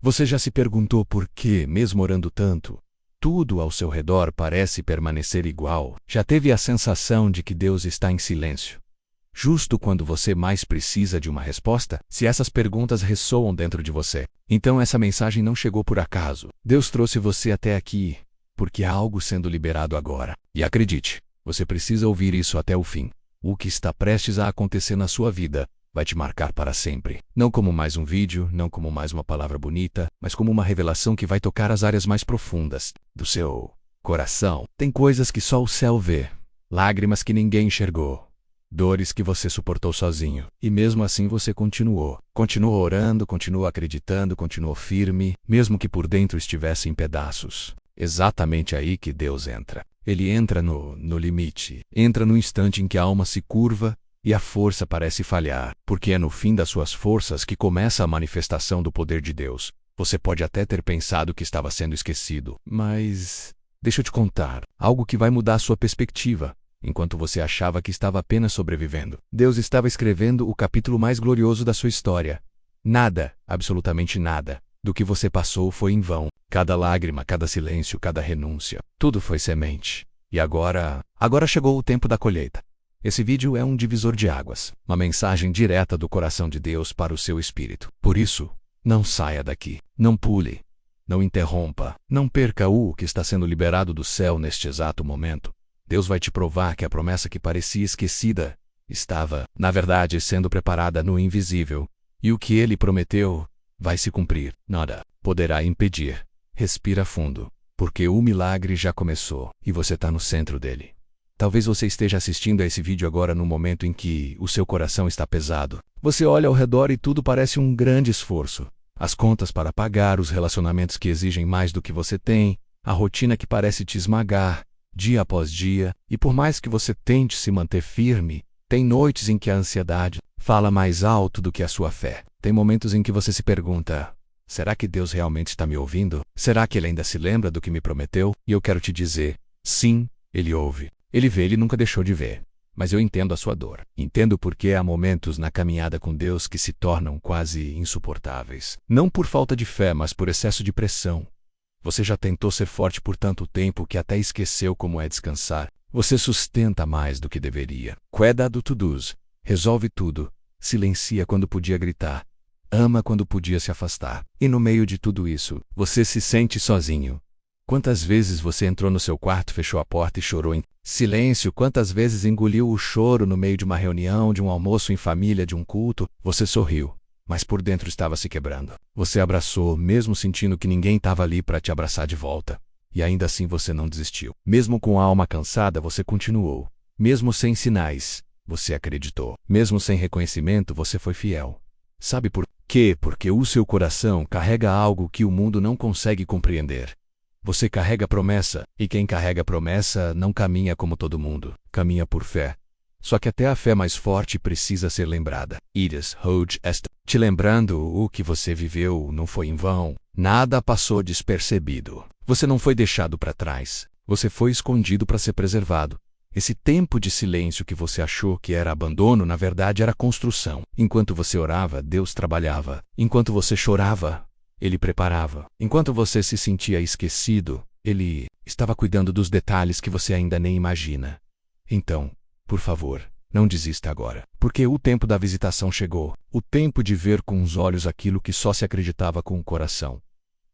Você já se perguntou por que, mesmo orando tanto, tudo ao seu redor parece permanecer igual? Já teve a sensação de que Deus está em silêncio, justo quando você mais precisa de uma resposta? Se essas perguntas ressoam dentro de você, então essa mensagem não chegou por acaso. Deus trouxe você até aqui, porque há algo sendo liberado agora. E acredite, você precisa ouvir isso até o fim. O que está prestes a acontecer na sua vida vai te marcar para sempre. Não como mais um vídeo, não como mais uma palavra bonita, mas como uma revelação que vai tocar as áreas mais profundas do seu coração. Tem coisas que só o céu vê, lágrimas que ninguém enxergou, dores que você suportou sozinho. E mesmo assim você continuou. Continuou orando, continuou acreditando, continuou firme, mesmo que por dentro estivesse em pedaços. Exatamente aí que Deus entra. Ele entra no limite. Entra no instante em que a alma se curva e a força parece falhar, porque é no fim das suas forças que começa a manifestação do poder de Deus. Você pode até ter pensado que estava sendo esquecido, mas deixa eu te contar algo que vai mudar a sua perspectiva. Enquanto você achava que estava apenas sobrevivendo, Deus estava escrevendo o capítulo mais glorioso da sua história. Nada, absolutamente nada, do que você passou foi em vão. Cada lágrima, cada silêncio, cada renúncia, tudo foi semente. E agora chegou o tempo da colheita. Esse vídeo é um divisor de águas, uma mensagem direta do coração de Deus para o seu espírito. Por isso, não saia daqui, não pule, não interrompa, não perca o que está sendo liberado do céu neste exato momento. Deus vai te provar que a promessa que parecia esquecida estava, na verdade, sendo preparada no invisível, e o que Ele prometeu vai se cumprir. Nada poderá impedir. Respira fundo, porque o milagre já começou e você está no centro dele. Talvez você esteja assistindo a esse vídeo agora no momento em que o seu coração está pesado. Você olha ao redor e tudo parece um grande esforço. As contas para pagar, os relacionamentos que exigem mais do que você tem, a rotina que parece te esmagar, dia após dia, e por mais que você tente se manter firme, tem noites em que a ansiedade fala mais alto do que a sua fé. Tem momentos em que você se pergunta: será que Deus realmente está me ouvindo? Será que Ele ainda se lembra do que me prometeu? E eu quero te dizer, sim, Ele ouve. Ele vê, Ele nunca deixou de ver. Mas eu entendo a sua dor. Entendo porque há momentos na caminhada com Deus que se tornam quase insuportáveis. Não por falta de fé, mas por excesso de pressão. Você já tentou ser forte por tanto tempo que até esqueceu como é descansar. Você sustenta mais do que deveria. Cuida do to-dos. Resolve tudo. Silencia quando podia gritar. Ama quando podia se afastar. E no meio de tudo isso, você se sente sozinho. Quantas vezes você entrou no seu quarto, fechou a porta e chorou em silêncio? Quantas vezes engoliu o choro no meio de uma reunião, de um almoço em família, de um culto? Você sorriu, mas por dentro estava se quebrando. Você abraçou, mesmo sentindo que ninguém estava ali para te abraçar de volta. E ainda assim você não desistiu. Mesmo com a alma cansada, você continuou. Mesmo sem sinais, você acreditou. Mesmo sem reconhecimento, você foi fiel. Sabe por quê? Porque o seu coração carrega algo que o mundo não consegue compreender. Você carrega promessa, e quem carrega promessa não caminha como todo mundo, caminha por fé. Só que até a fé mais forte precisa ser lembrada. Iris Hodge está te lembrando o que você viveu não foi em vão. Nada passou despercebido. Você não foi deixado para trás. Você foi escondido para ser preservado. Esse tempo de silêncio que você achou que era abandono, na verdade era construção. Enquanto você orava, Deus trabalhava. Enquanto você chorava, Ele preparava. Enquanto você se sentia esquecido, Ele estava cuidando dos detalhes que você ainda nem imagina. Então, por favor, não desista agora. Porque o tempo da visitação chegou. O tempo de ver com os olhos aquilo que só se acreditava com o coração.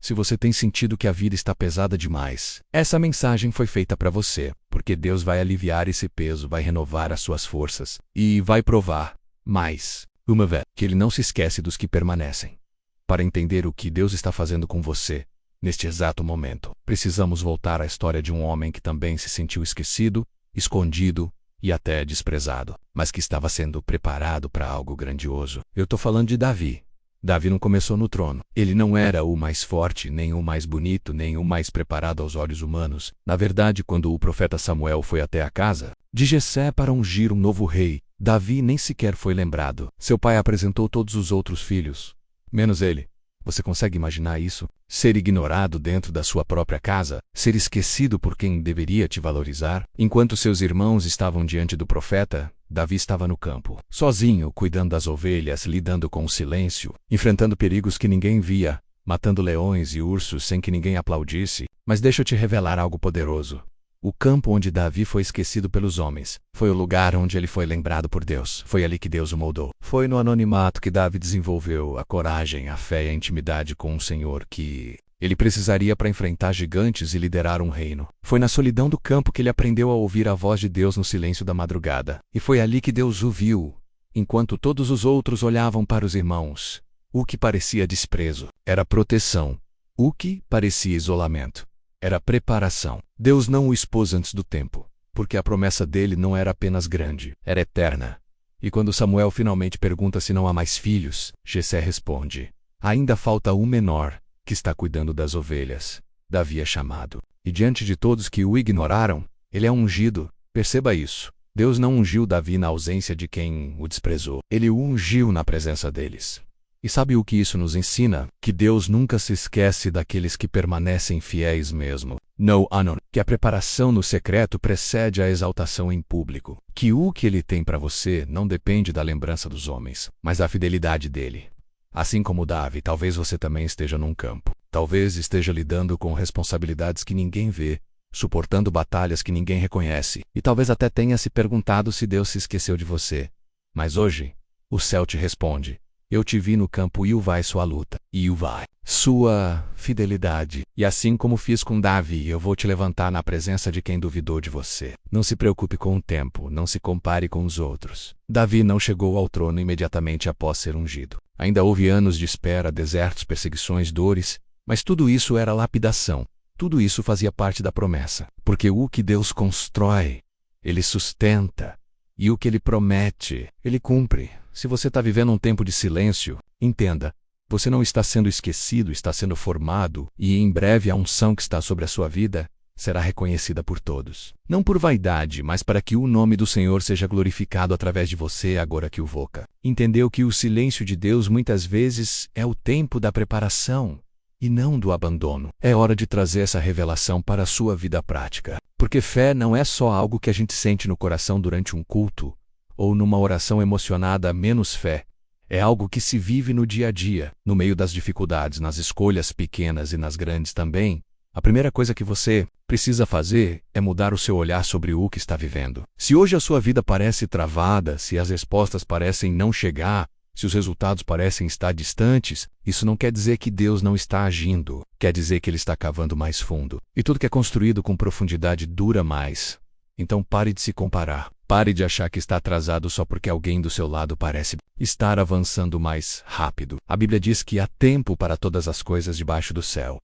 Se você tem sentido que a vida está pesada demais, essa mensagem foi feita para você. Porque Deus vai aliviar esse peso, vai renovar as suas forças. E vai provar, mais uma vez, que Ele não se esquece dos que permanecem. Para entender o que Deus está fazendo com você, neste exato momento, precisamos voltar à história de um homem que também se sentiu esquecido, escondido e até desprezado, mas que estava sendo preparado para algo grandioso. Eu estou falando de Davi. Davi não começou no trono. Ele não era o mais forte, nem o mais bonito, nem o mais preparado aos olhos humanos. Na verdade, quando o profeta Samuel foi até a casa de Jessé para ungir um novo rei, Davi nem sequer foi lembrado. Seu pai apresentou todos os outros filhos, menos ele. Você consegue imaginar isso? Ser ignorado dentro da sua própria casa? Ser esquecido por quem deveria te valorizar? Enquanto seus irmãos estavam diante do profeta, Davi estava no campo, sozinho, cuidando das ovelhas, lidando com o silêncio, enfrentando perigos que ninguém via. matando leões e ursos sem que ninguém aplaudisse, mas deixa eu te revelar algo poderoso. O campo onde Davi foi esquecido pelos homens foi o lugar onde ele foi lembrado por Deus. Foi ali que Deus o moldou. Foi no anonimato que Davi desenvolveu a coragem, a fé e a intimidade com o Senhor que ele precisaria para enfrentar gigantes e liderar um reino. Foi na solidão do campo que ele aprendeu a ouvir a voz de Deus no silêncio da madrugada. E foi ali que Deus o viu, enquanto todos os outros olhavam para os irmãos. O que parecia desprezo era proteção. O que parecia isolamento era preparação. Deus não o expôs antes do tempo, porque a promessa dele não era apenas grande, era eterna. E quando Samuel finalmente pergunta se não há mais filhos, Jessé responde: ainda falta um menor, que está cuidando das ovelhas. Davi é chamado. E diante de todos que o ignoraram, ele é ungido. Perceba isso. Deus não ungiu Davi na ausência de quem o desprezou. Ele o ungiu na presença deles. E sabe o que isso nos ensina? Que Deus nunca se esquece daqueles que permanecem fiéis mesmo. No anon. Que a preparação no secreto precede a exaltação em público. Que o que ele tem para você não depende da lembrança dos homens, mas da fidelidade dele. Assim como Davi, talvez você também esteja num campo. Talvez esteja lidando com responsabilidades que ninguém vê, suportando batalhas que ninguém reconhece, e talvez até tenha se perguntado se Deus se esqueceu de você. Mas hoje, o céu te responde: eu te vi no campo e o vai sua luta, e o vai sua fidelidade. E assim como fiz com Davi, eu vou te levantar na presença de quem duvidou de você. Não se preocupe com o tempo, não se compare com os outros. Davi não chegou ao trono imediatamente após ser ungido. Ainda houve anos de espera, desertos, perseguições, dores, mas tudo isso era lapidação. Tudo isso fazia parte da promessa. Porque o que Deus constrói, Ele sustenta. E o que Ele promete, Ele cumpre. Se você está vivendo um tempo de silêncio, entenda, você não está sendo esquecido, está sendo formado, e em breve a unção que está sobre a sua vida será reconhecida por todos. Não por vaidade, mas para que o nome do Senhor seja glorificado através de você agora que o voca. Entendeu que o silêncio de Deus muitas vezes é o tempo da preparação e não do abandono. É hora de trazer essa revelação para a sua vida prática. Porque fé não é só algo que a gente sente no coração durante um culto, ou numa oração emocionada. Menos fé é algo que se vive no dia a dia, no meio das dificuldades, nas escolhas pequenas e nas grandes também. A primeira coisa que você precisa fazer é mudar o seu olhar sobre o que está vivendo. Se hoje a sua vida parece travada, se as respostas parecem não chegar, se os resultados parecem estar distantes, isso não quer dizer que Deus não está agindo. Quer dizer que Ele está cavando mais fundo. E tudo que é construído com profundidade dura mais. Então pare de se comparar. Pare de achar que está atrasado só porque alguém do seu lado parece estar avançando mais rápido. A Bíblia diz que há tempo para todas as coisas debaixo do céu.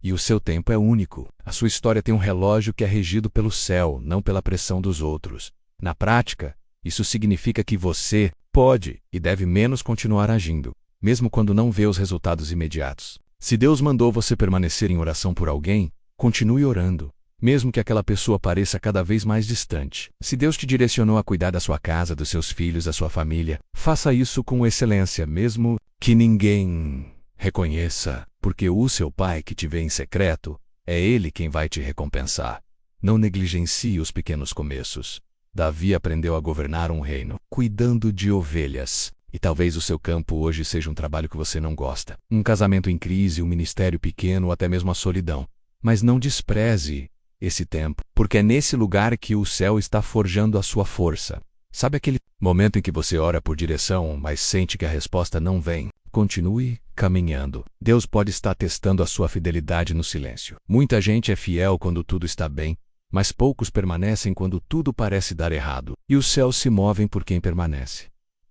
E o seu tempo é único. A sua história tem um relógio que é regido pelo céu, não pela pressão dos outros. Na prática, isso significa que você pode e deve menos continuar agindo, mesmo quando não vê os resultados imediatos. Se Deus mandou você permanecer em oração por alguém, continue orando, mesmo que aquela pessoa pareça cada vez mais distante. Se Deus te direcionou a cuidar da sua casa, dos seus filhos, da sua família, faça isso com excelência, mesmo que ninguém reconheça, porque o seu Pai que te vê em secreto, é Ele quem vai te recompensar. Não negligencie os pequenos começos. Davi aprendeu a governar um reino, cuidando de ovelhas. E talvez o seu campo hoje seja um trabalho que você não gosta. Um casamento em crise, um ministério pequeno ou até mesmo a solidão. Mas não despreze esse tempo, porque é nesse lugar que o céu está forjando a sua força. Sabe aquele momento em que você ora por direção, mas sente que a resposta não vem? Continue caminhando. Deus pode estar testando a sua fidelidade no silêncio. Muita gente é fiel quando tudo está bem, mas poucos permanecem quando tudo parece dar errado. E os céus se movem por quem permanece.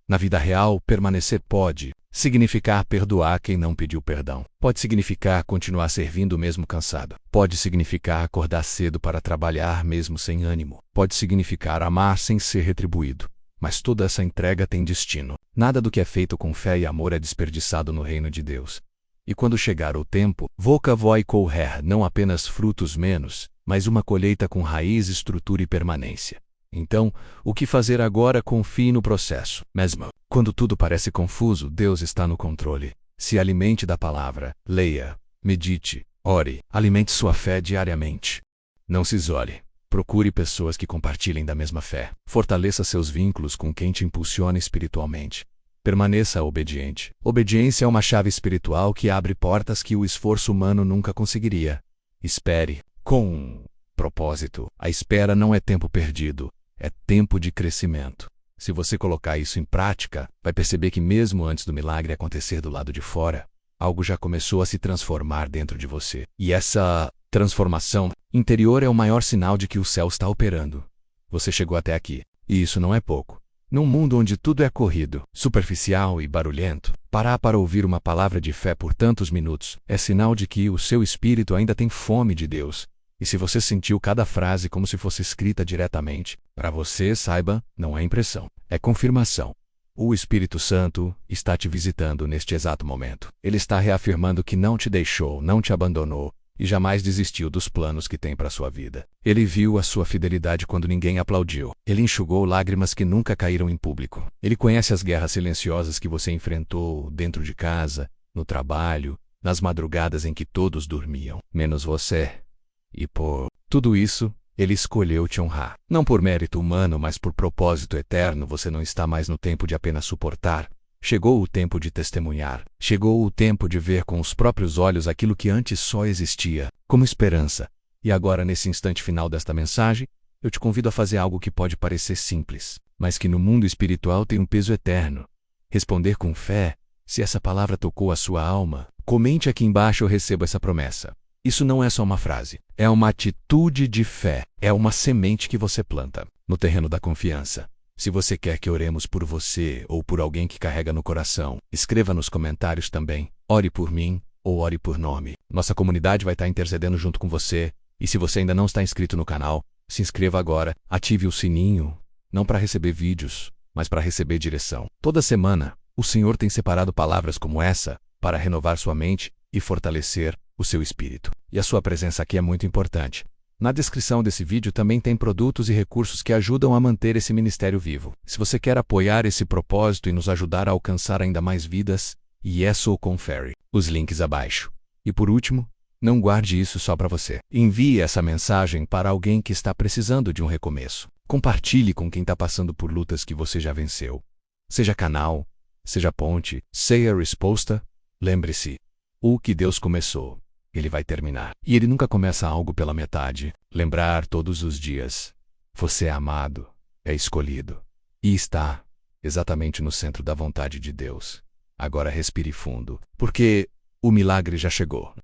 Na vida real, permanecer pode significar perdoar quem não pediu perdão. Pode significar continuar servindo mesmo cansado. Pode significar acordar cedo para trabalhar mesmo sem ânimo. Pode significar amar sem ser retribuído. Mas toda essa entrega tem destino. Nada do que é feito com fé e amor é desperdiçado no reino de Deus. E quando chegar o tempo, voca voi couher, não apenas frutos menos, mas uma colheita com raiz, estrutura e permanência. Então, o que fazer agora? Confie no processo. Mesmo quando tudo parece confuso, Deus está no controle. Se alimente da palavra, leia, medite, ore, alimente sua fé diariamente. Não se isole. Procure pessoas que compartilhem da mesma fé. Fortaleça seus vínculos com quem te impulsiona espiritualmente. Permaneça obediente. Obediência é uma chave espiritual que abre portas que o esforço humano nunca conseguiria. Espere com propósito. A espera não é tempo perdido, é tempo de crescimento. Se você colocar isso em prática, vai perceber que mesmo antes do milagre acontecer do lado de fora, algo já começou a se transformar dentro de você. E essa transformação interior é o maior sinal de que o céu está operando. Você chegou até aqui, e isso não é pouco. Num mundo onde tudo é corrido, superficial e barulhento, parar para ouvir uma palavra de fé por tantos minutos é sinal de que o seu espírito ainda tem fome de Deus. E se você sentiu cada frase como se fosse escrita diretamente, para você, saiba, não é impressão, é confirmação. O Espírito Santo está te visitando neste exato momento. Ele está reafirmando que não te deixou, não te abandonou e jamais desistiu dos planos que tem para sua vida. Ele viu a sua fidelidade quando ninguém aplaudiu. Ele enxugou lágrimas que nunca caíram em público. Ele conhece as guerras silenciosas que você enfrentou dentro de casa, no trabalho, nas madrugadas em que todos dormiam, menos você. E por tudo isso, Ele escolheu te honrar. Não por mérito humano, mas por propósito eterno. Você não está mais no tempo de apenas suportar. Chegou o tempo de testemunhar. Chegou o tempo de ver com os próprios olhos aquilo que antes só existia, como esperança. E agora, nesse instante final desta mensagem, eu te convido a fazer algo que pode parecer simples, mas que no mundo espiritual tem um peso eterno. Responder com fé. Se essa palavra tocou a sua alma, comente aqui embaixo: eu recebo essa promessa. Isso não é só uma frase, é uma atitude de fé, é uma semente que você planta no terreno da confiança. Se você quer que oremos por você ou por alguém que carrega no coração, escreva nos comentários também, ore por mim ou ore por nome. Nossa comunidade vai estar intercedendo junto com você, e se você ainda não está inscrito no canal, se inscreva agora, ative o sininho, não para receber vídeos, mas para receber direção. Toda semana, o Senhor tem separado palavras como essa para renovar sua mente e fortalecer o seu espírito. E a sua presença aqui é muito importante. Na descrição desse vídeo também tem produtos e recursos que ajudam a manter esse ministério vivo. Se você quer apoiar esse propósito e nos ajudar a alcançar ainda mais vidas, Yes ou confere os links abaixo. E por último, não guarde isso só para você. Envie essa mensagem para alguém que está precisando de um recomeço. Compartilhe com quem está passando por lutas que você já venceu. Seja canal, seja ponte, seja a resposta. Lembre-se, o que Deus começou, Ele vai terminar. E Ele nunca começa algo pela metade. Lembrar todos os dias. Você é amado, é escolhido. E está exatamente no centro da vontade de Deus. Agora respire fundo, porque o milagre já chegou.